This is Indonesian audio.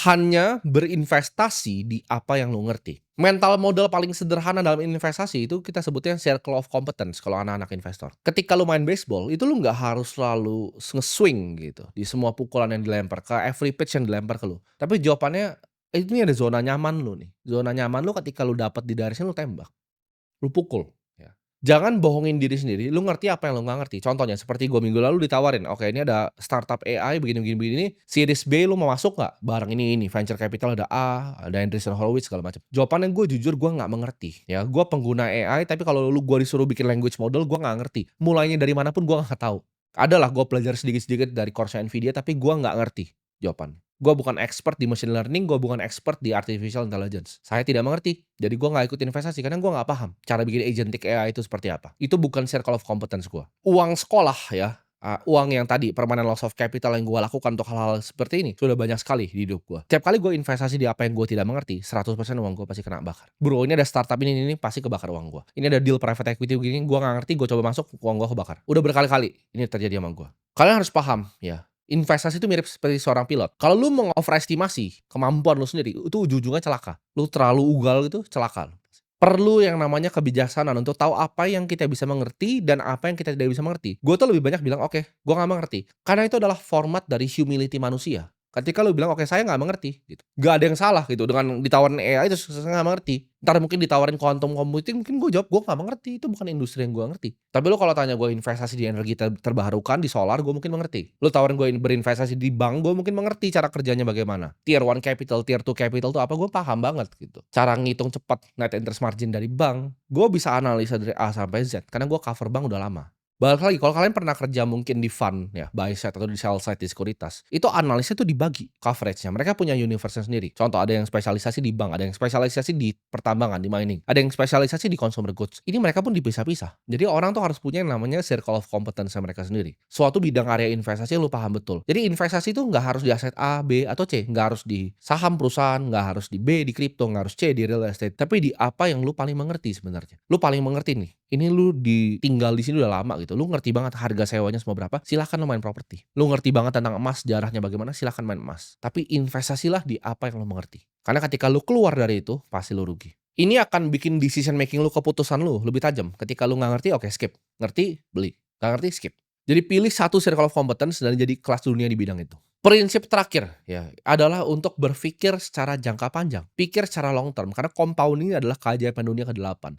Hanya berinvestasi di apa yang lu ngerti. Mental modal paling sederhana dalam investasi itu kita sebutnya circle of competence kalau anak-anak investor. Ketika lu main baseball, itu lu nggak harus selalu nge-swing gitu di semua pukulan yang dilempar, ke every pitch yang dilempar ke lu. Tapi jawabannya, ini ada zona nyaman lu nih. Zona nyaman lu ketika lu dapet di dari sini lu tembak. Lu pukul, ya. Jangan bohongin diri sendiri, lu ngerti apa yang lu nggak ngerti. Contohnya seperti gua minggu lalu ditawarin, "Oke, ini ada startup AI begini begini begini, series B lu mau masuk nggak? Bareng ini, venture capital ada A, ada Andreessen Horowitz segala macam." Jawabannya gue jujur gue nggak mengerti, ya. Gue pengguna AI, tapi kalau gua disuruh bikin language model, gue nggak ngerti. Mulainya dari mana pun gue nggak tahu. Adalah gue belajar sedikit-sedikit dari course-nya Nvidia, tapi gue nggak ngerti jawabannya. Gue bukan expert di machine learning, gue bukan expert di artificial intelligence. Saya tidak mengerti. Jadi gue nggak ikut investasi karena gue nggak paham cara bikin agentic AI itu seperti apa. Itu bukan circle of competence gue. Uang sekolah ya, uang yang tadi permanent loss of capital yang gue lakukan untuk hal-hal seperti ini sudah banyak sekali di hidup gue. Tiap kali gue investasi di apa yang gue tidak mengerti, 100% uang gue pasti kena bakar. Bro, ini ada startup ini pasti kebakar uang gue. Ini ada deal private equity begini, gue nggak ngerti, gue coba masuk, uang gue kebakar. Udah berkali-kali ini terjadi sama gue. Kalian harus paham ya, investasi itu mirip seperti seorang pilot. Kalau lu mengoverestimasi kemampuan lu sendiri, itu ujung-ujungnya celaka. Lu terlalu ugal gitu, celaka lu. Perlu yang namanya kebijaksanaan untuk tahu apa yang kita bisa mengerti dan apa yang kita tidak bisa mengerti. Gue tuh lebih banyak bilang, "Oke, gue nggak mengerti." Karena itu adalah format dari humility manusia. Ketika lu bilang, "Oke, saya nggak mengerti," gitu. Nggak ada yang salah gitu dengan ditawarin AI terus saya nggak mengerti. Entar mungkin ditawarin quantum computing, mungkin gue jawab, "Gue nggak mengerti, itu bukan industri yang gue ngerti." Tapi lu kalau tanya gue investasi di energi terbarukan, di solar, gue mungkin mengerti. Lu tawarin gue berinvestasi di bank, gue mungkin mengerti cara kerjanya bagaimana. Tier 1 capital, Tier 2 capital tuh apa, gue paham banget gitu. Cara ngitung cepat net interest margin dari bank, gue bisa analisa dari A sampai Z karena gue cover bank udah lama. Balik lagi, kalau kalian pernah kerja mungkin di fund ya, buy side atau di sell side di sekuritas, itu analisnya tuh dibagi coverage-nya. Mereka punya universe-nya sendiri. Contoh, ada yang spesialisasi di bank, ada yang spesialisasi di pertambangan, di mining, ada yang spesialisasi di consumer goods. Ini mereka pun dipisah-pisah. Jadi orang tuh harus punya yang namanya circle of competence mereka sendiri. Suatu bidang area investasi yang lu paham betul. Jadi investasi itu nggak harus di aset A, B, atau C. Nggak harus di saham perusahaan, nggak harus di B, di kripto, nggak harus C, di real estate. Tapi di apa yang lu paling mengerti sebenarnya. Lu paling mengerti nih, ini lu tinggal di sini udah lama gitu, lu ngerti banget harga sewanya semua berapa, silahkan lu main properti. Lu ngerti banget tentang emas, sejarahnya bagaimana, silahkan main emas. Tapi investasilah di apa yang lu mengerti. Karena ketika lu keluar dari itu, pasti lu rugi. Ini akan bikin decision making lu, keputusan lu lebih tajam. Ketika lu nggak ngerti, oke skip. Ngerti, beli. Nggak ngerti, skip. Jadi pilih satu circle of competence dan jadi kelas dunia di bidang itu. Prinsip terakhir ya adalah untuk berpikir secara jangka panjang, pikir secara long term karena compounding adalah keajaiban dunia ke-8.